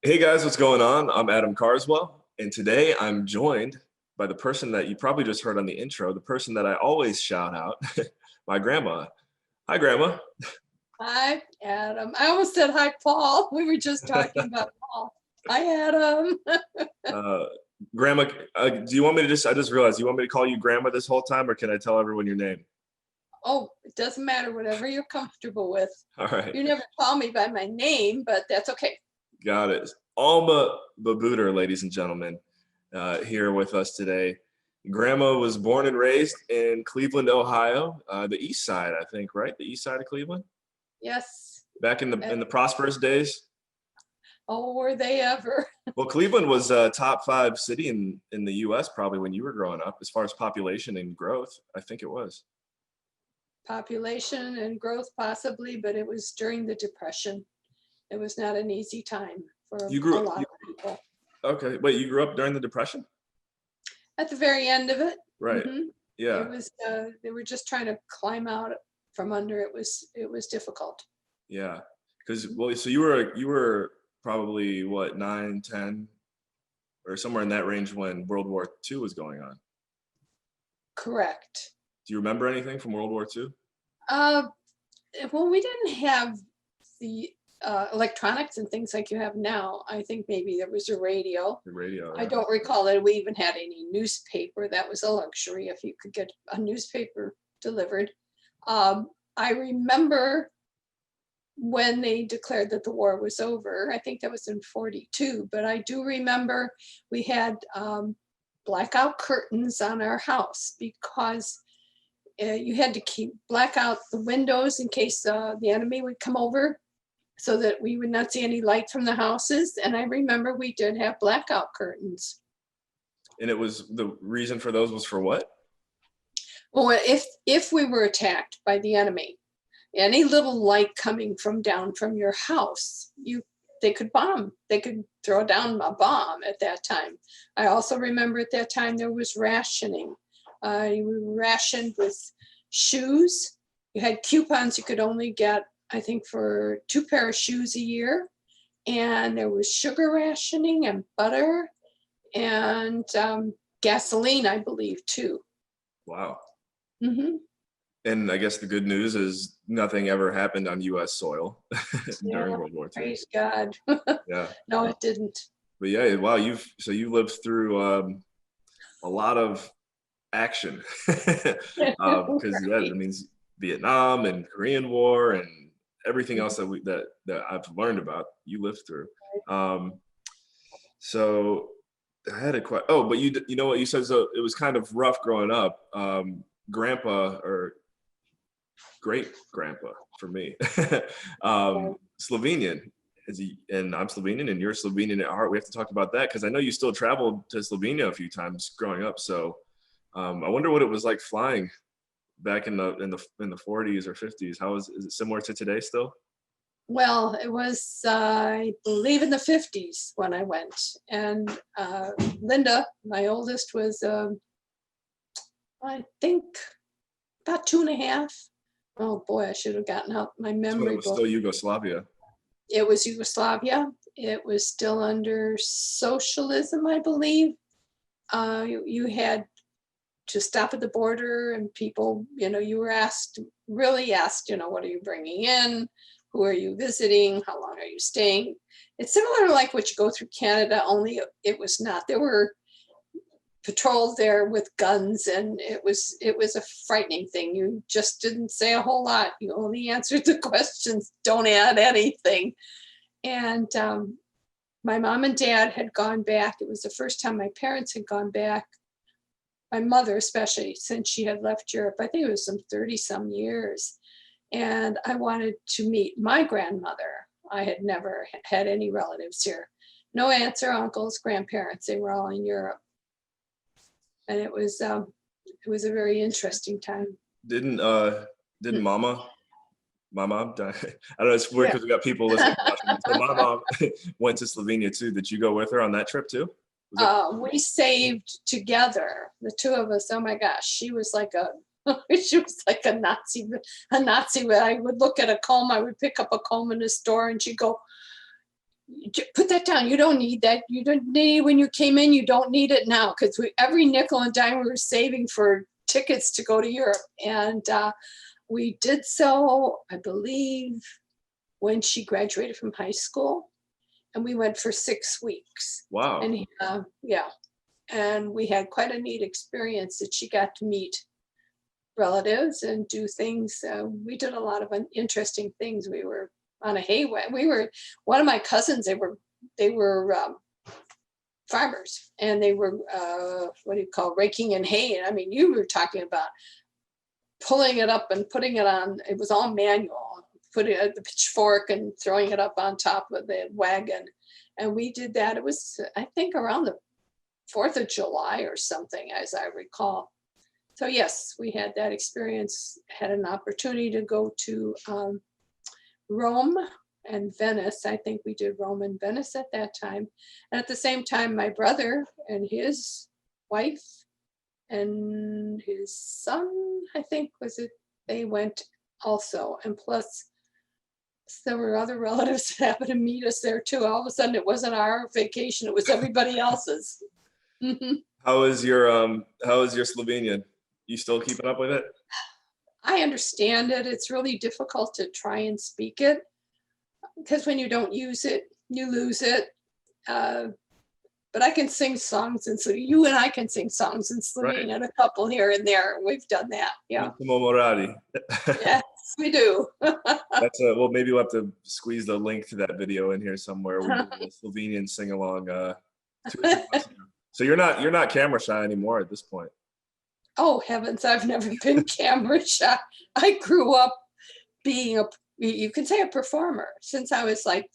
Hey guys, what's going on? I'm Adam Carswell, and today I'm joined by the person that you probably just heard on the intro, the person that I always shout out, my grandma. Hi, Grandma. Hi, Adam. I almost said hi, Paul. We were just talking about Paul. Hi, Adam. Uh, Grandma, do you want me to I just realized, you want me to call you Grandma this whole time, or can I tell everyone your name? Oh, it doesn't matter, whatever you're comfortable with. All right, You never call me by my name, but that's okay. got it. Alma Babuder, ladies and gentlemen, here with us today. Grandma was born and raised in Cleveland, Ohio, the east side, I think, right? The east side of Cleveland? Yes. Back in the prosperous days. Oh, were they ever? Well, Cleveland was a top 5 city in the U.S. probably when you were growing up, as far as population and growth. I think it was. Population and growth possibly, but it was during the Depression. It was not an easy time for You a grew lot of people. Okay. Wait, you grew up during the Depression? At the very end of it, Right. Yeah. it was. They were just trying to climb out from under. It was difficult. Yeah. Because so you were probably what 9, 10, or somewhere in that range when World War II was going on. Correct. Do you remember anything from World War II? Uh, well, we didn't have the electronics and things like you have now. I think maybe there was a radio. The radio. I Yeah. don't recall that we even had any newspaper. That was a luxury if you could get a newspaper delivered. I remember when they declared that the war was over. I think that was in 42, but I do remember we had blackout curtains on our house because you had to keep black out the windows in case the enemy would come over so that we would not see any light from the houses. And I remember we did have blackout curtains. And it was the reason for those was for what? Well, if we were attacked by the enemy, any little light coming from down from your house, they could bomb. They could throw down a bomb at that time. I also remember at that time there was rationing. You were rationed with shoes. You had coupons you could only get, I think, for 2 pair of shoes a year. And there was sugar rationing and butter and gasoline, I believe, too. Wow. Mm-hmm. And I guess the good news is nothing ever happened on U.S. soil during World War II. Praise God. Yeah. No, it didn't. But yeah, wow, you lived through a lot of action because that means Vietnam and Korean War and everything else that I've learned about. You lived through. So I had a question. Oh, but you know what you said? So it was kind of rough growing up. Grandpa or great grandpa for me, Slovenian. And I'm Slovenian and you're Slovenian at heart. We have to talk about that because I know you still traveled to Slovenia a few times growing up. So I wonder what it was like flying back in the 40s or 50s. Is it similar to today still? Well, it was, I believe, in the 50s when I went. And Linda, my oldest, was, I think, about 2.5. Oh boy, I should have gotten out my memory It was book. still Yugoslavia. It was Yugoslavia. It was still under socialism, I believe. You had to stop at the border and people, you were really asked, what are you bringing in? Who are you visiting? How long are you staying? It's similar to like what you go through Canada, only it was not. There were patrols there with guns and it was a frightening thing. You just didn't say a whole lot. You only answered the questions, don't add anything. And my mom and dad had gone back. It was the first time my parents had gone back. My mother, especially, since she had left Europe. I think it was some 30-some years. And I wanted to meet my grandmother. I had never had any relatives here. No aunts or uncles, grandparents. They were all in Europe. And it was a very interesting time. Didn't my mom died? I don't know, it's weird because we got people listening. So my mom went to Slovenia too. Did you go with her on that trip too? We saved together, the two of us. Oh my gosh, she was like a Nazi. When I would look at a comb, I would pick up a comb in a store and she'd go, put that down. You don't need that. You don't need when you came in. You don't need it now, because every nickel and dime we were saving for tickets to go to Europe, and we did so, I believe, when she graduated from high school, and we went for 6 weeks. Wow. And yeah, and we had quite a neat experience that she got to meet relatives and do things. We did a lot of interesting things. We were on a hay wagon. One of my cousins, they were farmers, and they were what do you call, raking in hay. And I mean, you were talking about pulling it up and putting it on. It was all manual, putting it at the pitchfork and throwing it up on top of the wagon. And we did that. It was, I think, around the 4th of July or something, as I recall. So yes, we had that experience, had an opportunity to go to Rome and Venice. I think we did Rome and Venice at that time. And at the same time, my brother and his wife and his son, I think they went also. And plus, there were other relatives that happened to meet us there too. All of a sudden, it wasn't our vacation, it was everybody else's. How is your Slovenian? You still keeping up with it? I understand it. It's really difficult to try and speak it, because when you don't use it, you lose it. But I can sing songs, and so you and I can sing songs in Slovenian, right. A couple here and there. We've done that. Yeah. Yes, we do. That's well, maybe we'll have to squeeze the link to that video in here somewhere. We did a Slovenian sing along 2 or 3 months ago. So you're not camera shy anymore at this point. Oh heavens, I've never been camera shy. I grew up being you can say a performer since I was like,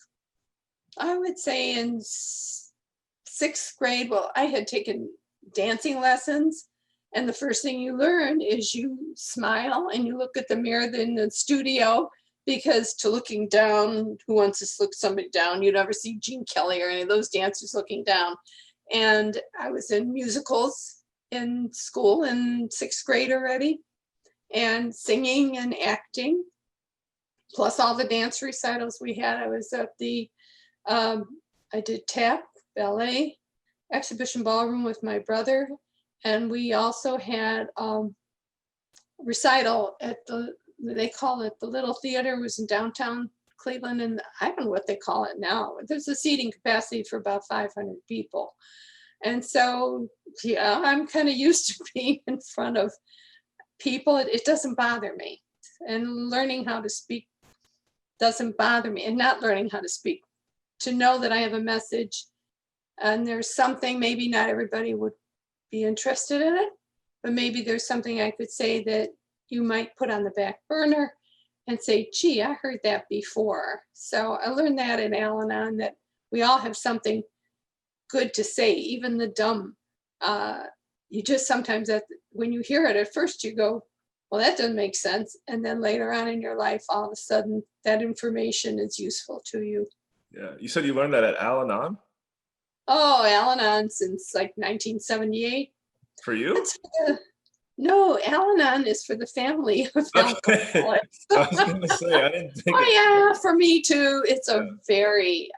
I would say in 6th grade. Well, I had taken dancing lessons, and the first thing you learn is you smile and you look at the mirror in the studio, because to looking down, who wants to look somebody down? You never see Gene Kelly or any of those dancers looking down. And I was in musicals in school in 6th grade already, and singing and acting, plus all the dance recitals we had. I was at I did tap, ballet, exhibition ballroom with my brother, and we also had recital at they call it the Little Theater. It was in downtown Cleveland, and I don't know what they call it now. There's a seating capacity for about 500 people. And so, yeah, I'm kind of used to being in front of people. It doesn't bother me. And learning how to speak doesn't bother me. And not learning how to speak, to know that I have a message and there's something, maybe not everybody would be interested in it, but maybe there's something I could say that you might put on the back burner and say, gee, I heard that before. So I learned that in Al-Anon, that we all have something good to say, even the dumb. You just sometimes, when you hear it at first, you go, well, that doesn't make sense. And then later on in your life, all of a sudden, that information is useful to you. Yeah. You said you learned that at Al-Anon? Oh, Al-Anon since like 1978. For you? No, Al-Anon is for the family of alcoholics. I was going to say, I didn't think. Oh, yeah, for me too. It's a very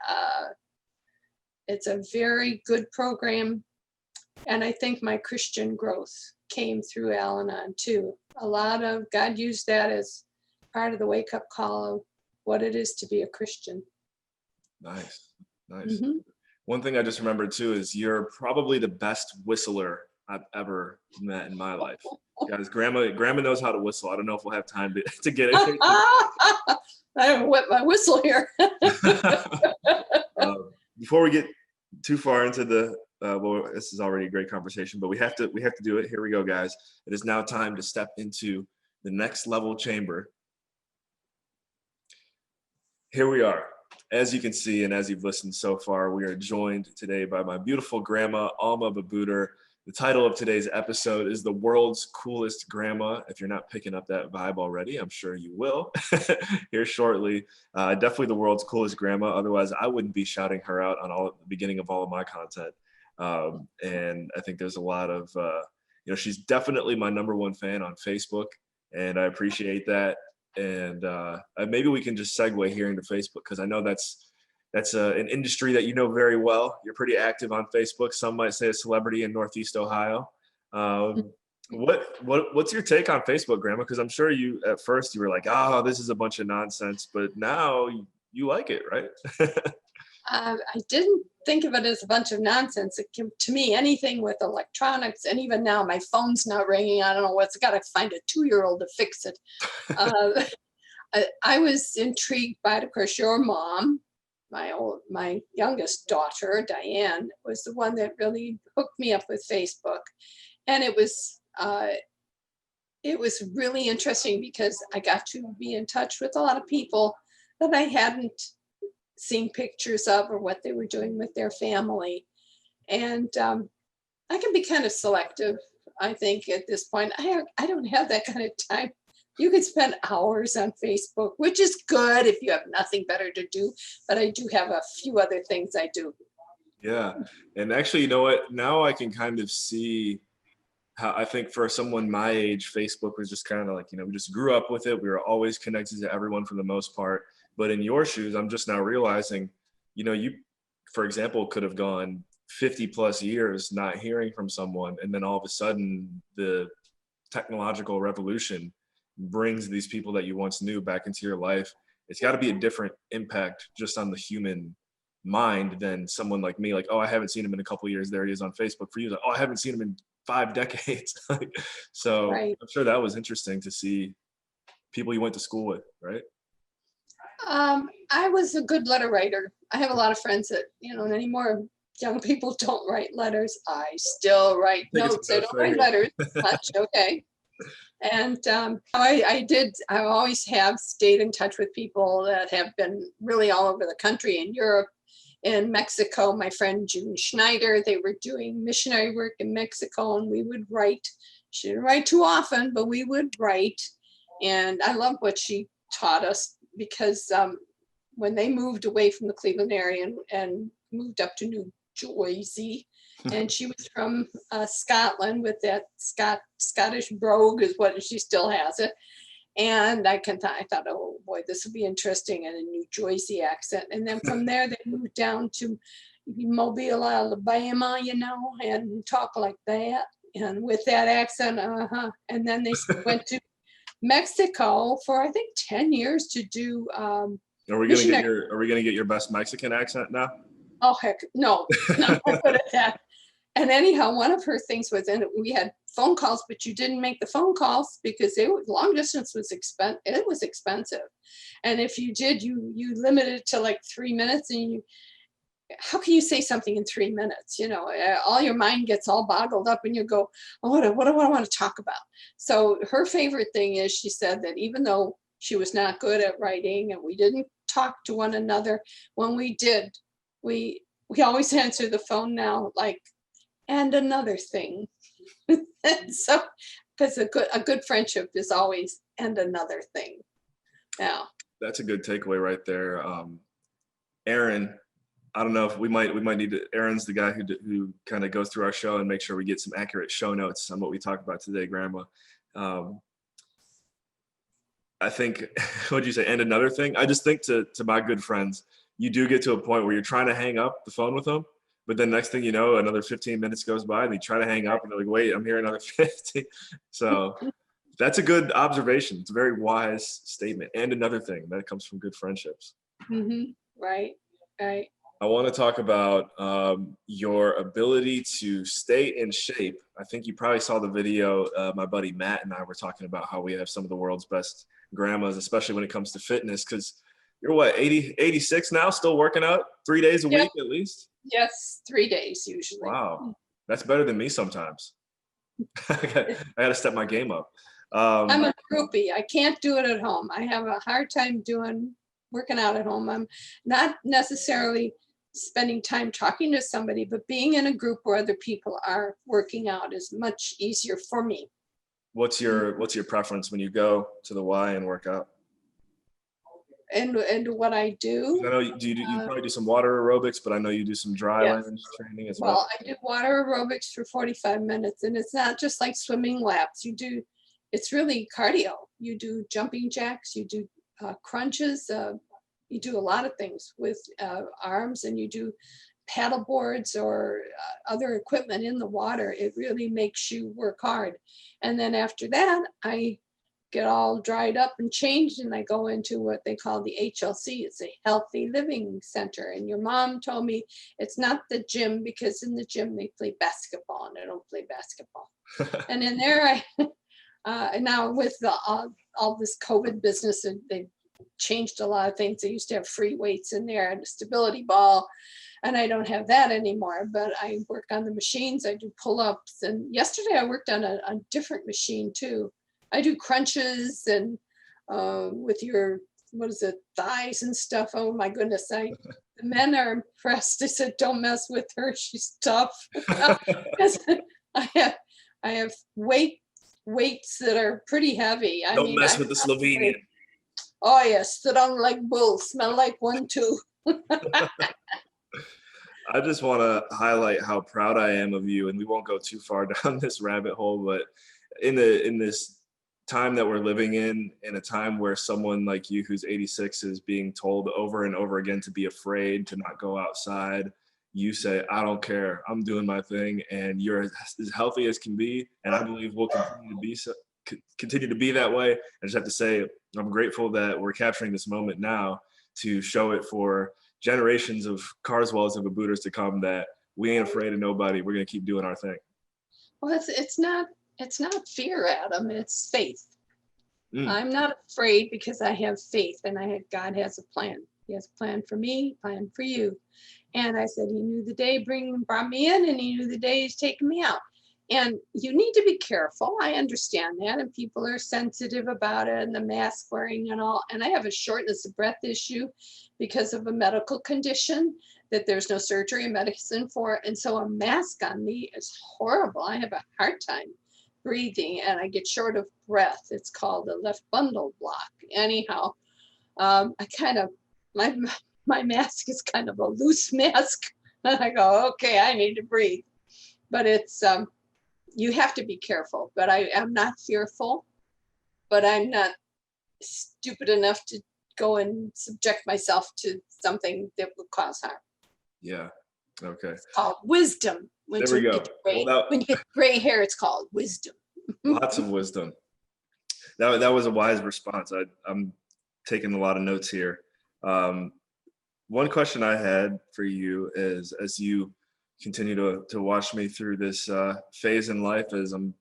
good program. And I think my Christian growth came through Al-Anon too. A lot of God used that as part of the wake-up call of what it is to be a Christian. Nice. Mm-hmm. One thing I just remembered too is you're probably the best whistler I've ever met in my life. Guys, grandma knows how to whistle. I don't know if we'll have time to get it. I haven't wet my whistle here. Before we get too far into the well, this is already a great conversation, but we have to do it. Here we go, guys. It is now time to step into the next level chamber. Here we are. As you can see, and as you've listened so far, we are joined today by my beautiful grandma, Alma Babuder. The title of today's episode is The World's Coolest Grandma. If you're not picking up that vibe already, I'm sure you will here shortly. Definitely the world's coolest grandma. Otherwise, I wouldn't be shouting her out on the beginning of all of my content. And I think there's a lot of, she's definitely my #1 fan on Facebook, and I appreciate that. And maybe we can just segue here into Facebook, because I know that's that's an industry that you know very well. You're pretty active on Facebook. Some might say a celebrity in Northeast Ohio. Um, what's your take on Facebook, Grandma? Because I'm sure you at first you were like, oh, this is a bunch of nonsense, but now you like it, right? I didn't think of it as a bunch of nonsense. To me, anything with electronics, and even now my phone's not ringing. I don't know what's got to find a 2-year-old to fix it. Uh, I was intrigued by it. Of course, your mom, my youngest daughter, Diane, was the one that really hooked me up with Facebook. And it was really interesting because I got to be in touch with a lot of people that I hadn't seen pictures of or what they were doing with their family. And I can be kind of selective, I think, at this point. I don't have that kind of time. You could spend hours on Facebook, which is good if you have nothing better to do, but I do have a few other things I do. Yeah. And actually, you know what? Now I can kind of see how I think for someone my age, Facebook was just kind of like, we just grew up with it. We were always connected to everyone for the most part. But in your shoes, I'm just now realizing, you, for example, could have gone 50 plus years not hearing from someone. And then all of a sudden, the technological revolution brings these people that you once knew back into your life. It's got to be a different impact just on the human mind than someone like me. Like, oh, I haven't seen him in a couple of years. There he is on Facebook. For you, like, oh, I haven't seen him in 5 decades. So Right. I'm sure that was interesting to see people you went to school with, right? I was a good letter writer. I have a lot of friends that, anymore young people don't write letters. I still write notes. I don't write letters much. Okay. And I always have stayed in touch with people that have been really all over the country, in Europe, in Mexico. My friend June Schneider, they were doing missionary work in Mexico, and we would write. She didn't write too often, but we would write. And I love what she taught us, because when they moved away from the Cleveland area and moved up to New Jersey, and she was from Scotland with that Scottish brogue, is what she still has it. And I thought, oh boy, this would be interesting, and a New Jersey accent. And then from there, they moved down to Mobile, Alabama, and talk like that, and with that accent, And then they went to Mexico for, I think, 10 years to do. Are we gonna get your best Mexican accent now? Oh heck, no, not good at that. And anyhow, one of her things was, and we had phone calls, but you didn't make the phone calls because long distance was expensive. And if you did, you limited it to like 3 minutes, and how can you say something in 3 minutes? All your mind gets all boggled up, and you go, oh, what do I want to talk about? So her favorite thing is, she said that even though she was not good at writing and we didn't talk to one another, when we did, we always answer the phone now like, and another thing. So, because a good friendship is always, and another thing. Now, that's a good takeaway right there. Aaron, I don't know if we might need to. Aaron's the guy who kind of goes through our show and makes sure we get some accurate show notes on what we talk about today, Grandma. I think, what'd you say? And another thing, I just think to my good friends, you do get to a point where you're trying to hang up the phone with them, but then next thing you know, another 15 minutes goes by and you try to hang up and they're like, wait, I'm here another 50. So that's a good observation. It's a very wise statement. And another thing that comes from good friendships. mm-hmm. Right. I want to talk about your ability to stay in shape. I think you probably saw the video. My buddy Matt and I were talking about how we have some of the world's best grandmas, especially when it comes to fitness, because you're what, 80, 86 now, still working out 3 days a week at least? Yes, 3 days usually. Wow. That's better than me sometimes. I got to step my game up. I'm a groupie. I can't do it at home. I have a hard time working out at home. I'm not necessarily spending time talking to somebody, but being in a group where other people are working out is much easier for me. What's your preference when you go to the Y and work out? And what I do. I know you probably do some water aerobics, but I know you do some dry land training as well. Well, I do water aerobics for 45 minutes, and it's not just like swimming laps. It's really cardio. You do jumping jacks, you do crunches, You do a lot of things with arms, and you do paddle boards or other equipment in the water. It really makes you work hard. And then after that, I get all dried up and changed, and I go into what they call the HLC. It's a healthy living center. And your mom told me it's not the gym, because in the gym they play basketball and I don't play basketball. And in there, now with all this COVID business, and they changed a lot of things. They used to have free weights in there and a stability ball, and I don't have that anymore. But I work on the machines. I do pull-ups, and yesterday I worked on a different machine too. I do crunches and with your, what is it, thighs and stuff. Oh my goodness, the men are impressed. They said, "Don't mess with her. She's tough." I have weights that are pretty heavy. Don't mess with the Slovenian. Oh yes, sit on like bulls, smell like one too. I just want to highlight how proud I am of you, and we won't go too far down this rabbit hole, but in this time that we're living in a time where someone like you who's 86 is being told over and over again to be afraid, to not go outside, you say, "I don't care, I'm doing my thing," and you're as healthy as can be, and I believe we'll continue to be that way. I just have to say, I'm grateful that we're capturing this moment now to show it for generations of Carswells and Babuders to come, that we ain't afraid of nobody. We're gonna keep doing our thing. Well, it's not fear, Adam. It's faith. Mm. I'm not afraid because I have faith, and God has a plan. He has a plan for me, plan for you. And I said, He knew the day brought me in, and He knew the day He's taking me out. And you need to be careful. I understand that. And people are sensitive about it, and the mask wearing and all. And I have a shortness of breath issue because of a medical condition that there's no surgery or medicine for. And so a mask on me is horrible. I have a hard time breathing, and I get short of breath. It's called a left bundle block. Anyhow, I kind of, my mask is kind of a loose mask. And I go, okay, I need to breathe. But it's, you have to be careful. But I am not fearful, but I'm not stupid enough to go and subject myself to something that would cause harm. Yeah. Okay. It's called wisdom. There we go. When you get gray hair, it's called wisdom. Lots of wisdom. That was a wise response. I'm taking a lot of notes here. One question I had for you is, as you continue to watch me through this phase in life as I'm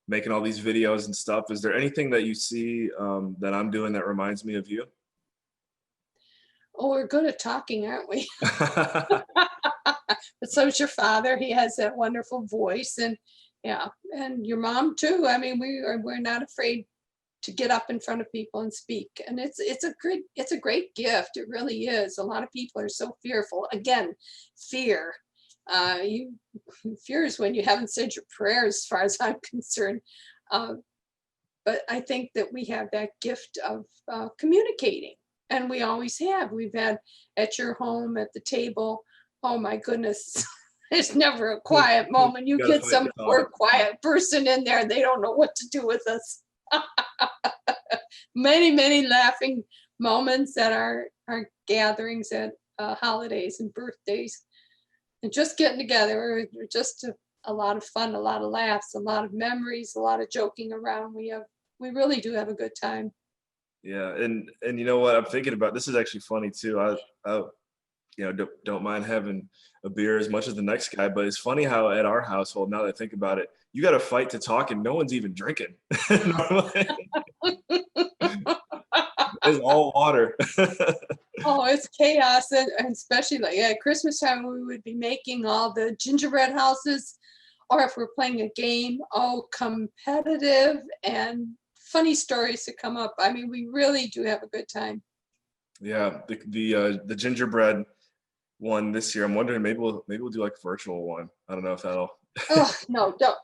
making all these videos and stuff, is there anything that you see that I'm doing that reminds me of you? Oh, we're good at talking, aren't we? But so is your father. He has that wonderful voice, and yeah, and your mom too. I mean, we're not afraid to get up in front of people and speak, and it's a great gift. It really is. A lot of people are so fearful. Again, fear. Fear is when you haven't said your prayers, as far as I'm concerned. But I think that we have that gift of communicating, and we always have. We've had at your home, at the table. Oh my goodness, there's never a quiet moment. You get some poor quiet person in there, they don't know what to do with us. Many laughing moments at our gatherings at holidays and birthdays, and just getting together. We're just a lot of fun, a lot of laughs, a lot of memories, a lot of joking around. We really do have a good time. Yeah, and you know what I'm thinking about? This is actually funny too. I don't mind having a beer as much as the next guy, but it's funny how at our household, now that I think about it, you got to fight to talk, and no one's even drinking. It's all water. Oh, it's chaos, and especially like at Christmas time, we would be making all the gingerbread houses, or if we're playing a game, competitive and funny stories to come up. I mean, we really do have a good time. Yeah, the gingerbread one this year. I'm wondering, maybe we'll do like a virtual one. I don't know if that'll. Oh no, don't.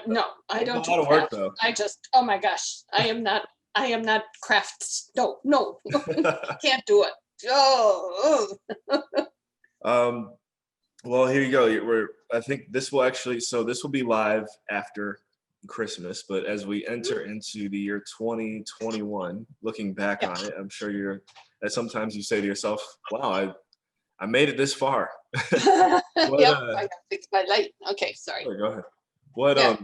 No, I don't do craft. I just, oh my gosh, I am not crafts. No, can't do it. Oh. Well, here you go. I think this will be live after Christmas, but as we enter into the year 2021, looking back Yeah. on it, I'm sure that sometimes you say to yourself, wow, I made it this far. What, Yep, I gotta fix my light. Okay, sorry. go ahead. What, Yeah.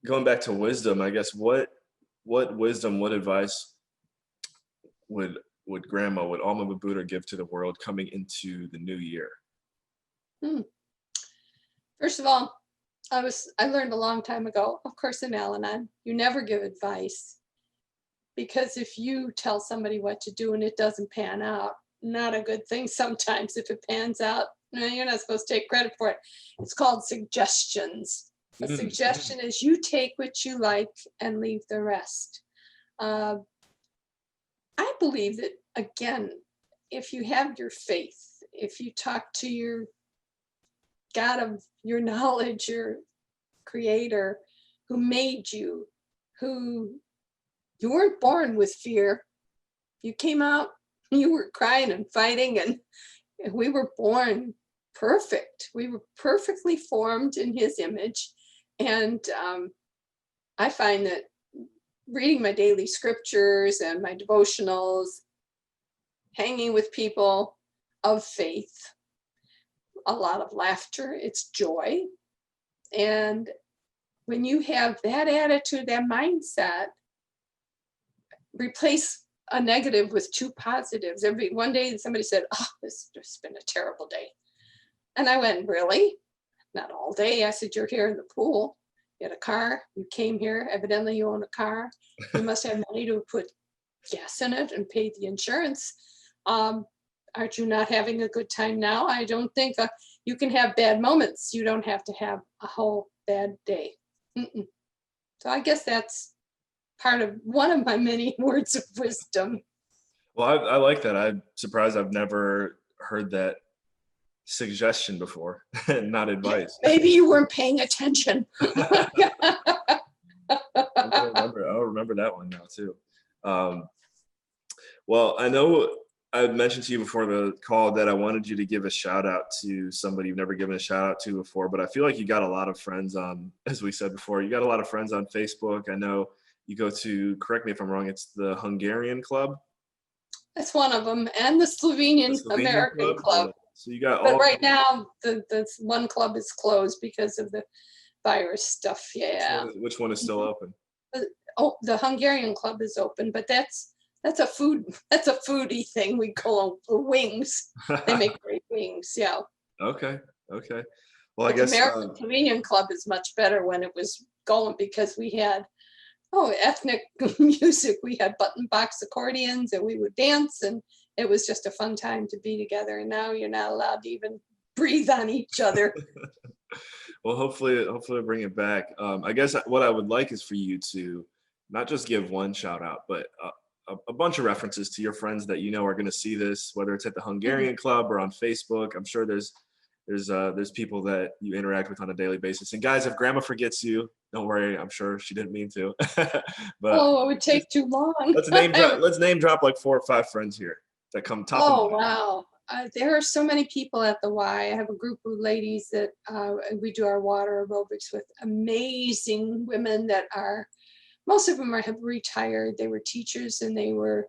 going back to wisdom, I guess, what wisdom, what advice would would Alma Babuder give to the world coming into the new year? Hmm. First of all, I learned a long time ago, of course, in Al-Anon, you never give advice, because if you tell somebody what to do and it doesn't pan out, not a good thing. Sometimes if it pans out, no, you're not supposed to take credit for it. It's called suggestions. A Mm, suggestion is you take what you like and leave the rest. Uh, I believe that, again, if you have your faith, if you talk to your God of your knowledge, your creator who made you, who you weren't born with fear. You came out, you were crying and fighting, and we were born perfect. We were perfectly formed in his image. And I find that reading my daily scriptures and my devotionals, hanging with people of faith, a lot of laughter, it's joy. And when you have that attitude, that mindset, replace a negative with two positives. One day somebody said, "Oh, this has been a terrible day." And I went, "Really?" "Not all day." I said, "You're here in the pool. You had a car. You came here. Evidently you own a car. You must have money to put gas in it and pay the insurance. Aren't you not having a good time now?" I don't think you can have bad moments. You don't have to have a whole bad day. Mm-mm. So I guess that's part of one of my many words of wisdom. well, I like that. I'm surprised I've never heard that suggestion before, not advice. Maybe you weren't paying attention. I'll remember that one now too. Um, well, I know I mentioned to you before the call that I wanted you to give a shout out to somebody you've never given a shout out to before, but I feel like you got a lot of friends on, as we said before, you got a lot of friends on Facebook. I know you go to, correct me if I'm wrong, it's the Hungarian Club, That's one of them, and the the Slovenian Slovenian American Club. Club. So you got But all, right now, the one club is closed because of the virus stuff. Yeah. which one is still Mhm. open? Oh, the Hungarian Club is open, but that's a food that's a foodie thing. We call them wings. They make great wings. Yeah. Okay, okay. Well, I But the guess, American Slovenian Club is much better when it was going, because we had ethnic music. We had button box accordions and we would dance, and it was just a fun time to be together. And now you're not allowed to even breathe on each other. well, hopefully bring it back. I guess what I would like is for you to not just give one shout out, but a bunch of references to your friends that you know are going to see this, whether it's at the Mhm. Hungarian Club or on Facebook. I'm sure there's people that you interact with on a daily basis. And guys, if Grandma forgets you, don't worry. I'm sure she didn't mean to. But Oh, it would take too long. let's name drop like 4 or 5 friends here that come top of Oh, mind. wow. There are so many people at the Y. I have a group of ladies that we do our water aerobics with, amazing women that are, most of them have retired. They were teachers and they were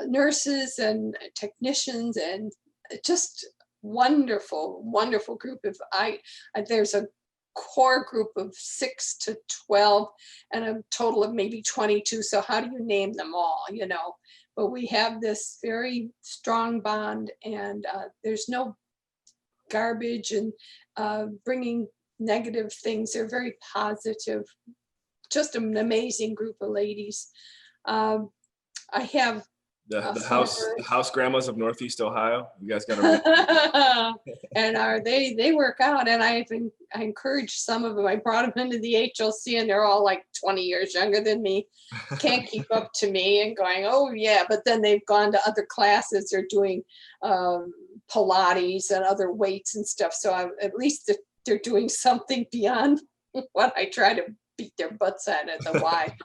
nurses and technicians, and just wonderful, wonderful group. If there's a core group of 6 to 12 and a total of maybe 22. So how do you name them all, But we have this very strong bond, and there's no garbage and bringing negative things. They're very positive, just an amazing group of ladies. Um, I have The a the former house grandmas of Northeast Ohio. You guys got to. and they work out, and I encourage some of them. I brought them into the HLC, and they're all like 20 years younger than me. Can't keep up to me, and going, oh yeah, but then they've gone to other classes. They're doing Pilates and other weights and stuff. So at least they're doing something beyond what I try to beat their butts at the Y.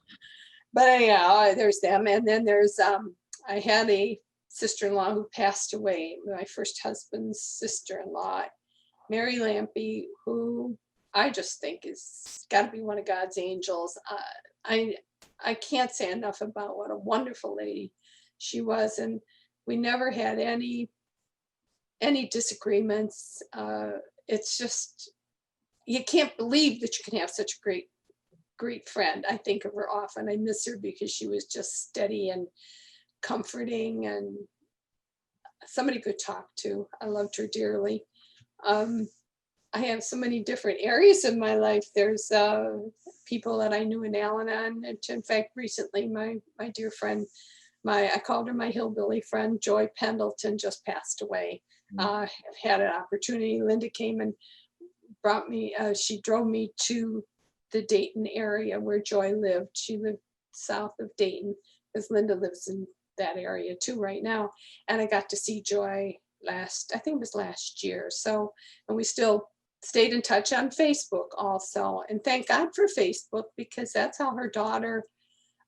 But anyhow, there's them, and then there's I had a sister-in-law who passed away, my first husband's sister-in-law, Mary Lampy, who I just think is got to be one of God's angels. I I can't say enough about what a wonderful lady she was, and we never had any disagreements. It's just you can't believe that you can have such a great friend. I think of her often. I miss her because she was just steady and comforting and somebody could talk to. I loved her dearly. Um, I have so many different areas of my life. There's people that I knew in Al-Anon. And in fact, recently, my dear friend, I called her my hillbilly friend, Joy Pendleton, just passed away. I've had an opportunity. Linda came and brought me. She drove me to the Dayton area where Joy lived. She lived south of Dayton, because Linda lives in that area too right now. And I got to see Joy I think it was last year. So, and we still stayed in touch on Facebook also. And thank God for Facebook, because that's how her daughter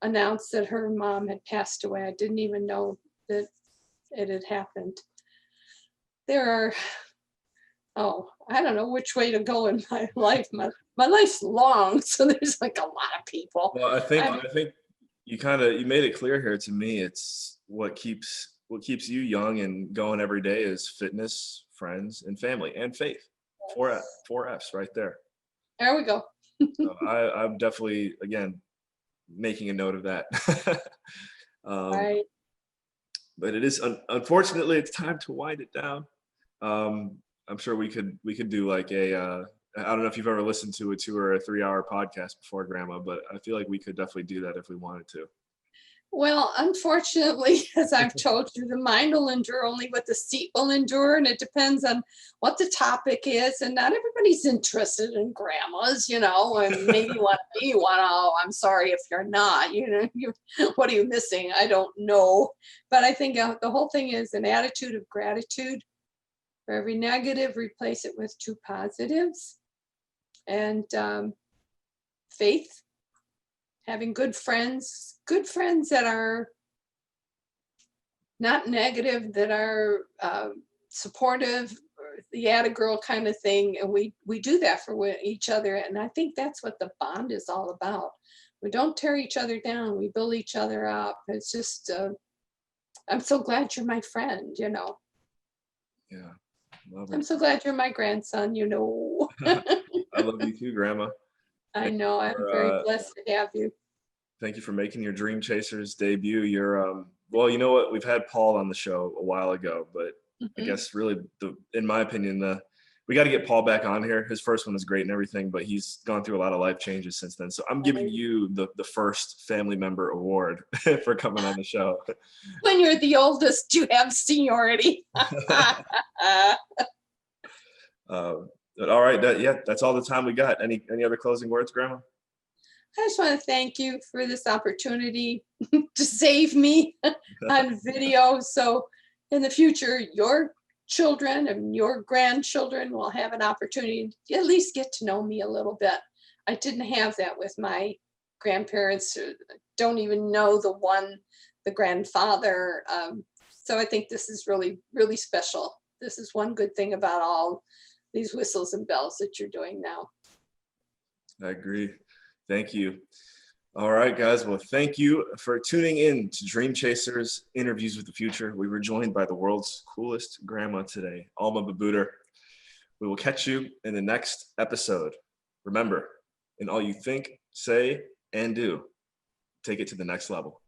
announced that her mom had passed away. I didn't even know that it had happened. There are, oh, I don't know which way to go in my life. My life's long, so there's like a lot of people. Well, I think you made it clear here to me. It's what keeps you young and going every day is fitness, friends, and family, and faith. Four F's right there. There we go. So I'm definitely, again, making a note of that. Right. But it is unfortunately it's time to wind it down. I'm sure we could do like I don't know if you've ever listened to a 2 or a 3 hour podcast before, Grandma, but I feel like we could definitely do that if we wanted to. Well, unfortunately, as I've told you, the mind will endure only what the seat will endure, and it depends on what the topic is. And not everybody's interested in grandmas, and maybe you want to. Oh, I'm sorry if you're not. What are you missing? I don't know, but I think the whole thing is an attitude of gratitude. For every negative, replace it with 2 positives, and faith. Having good friends that are not negative, that are supportive, or the atta girl kind of thing. And we do that for each other. And I think that's what the bond is all about. We don't tear each other down. We build each other up. It's just, I'm so glad you're my friend. Yeah, love I'm it. so glad you're my grandson. I love you too, Grandma. I know, I'm very blessed to have you. Thank you for making your Dream Chasers debut. You're well, you know what? We've had Paul on the show a while ago, but I Mhm. guess really, in my opinion, we got to get Paul back on here. His first one was great and everything, but he's gone through a lot of life changes since then. So I'm giving you the first family member award for coming on the show. When you're the oldest, you have seniority. But all right, that's all the time we got. Any other closing words, Grandma? I just want to thank you for this opportunity to save me on video. So in the future, your children and your grandchildren will have an opportunity to at least get to know me a little bit. I didn't have that with my grandparents. Don't even know the grandfather. So I think this is really, really special. This is one good thing about all these whistles and bells that you're doing now. I agree. Thank you. All right, guys. Well, thank you for tuning in to Dream Chasers Interviews with the Future. We were joined by the world's coolest grandma today, Alma Babuder. We will catch you in the next episode. Remember, in all you think, say, and do, take it to the next level.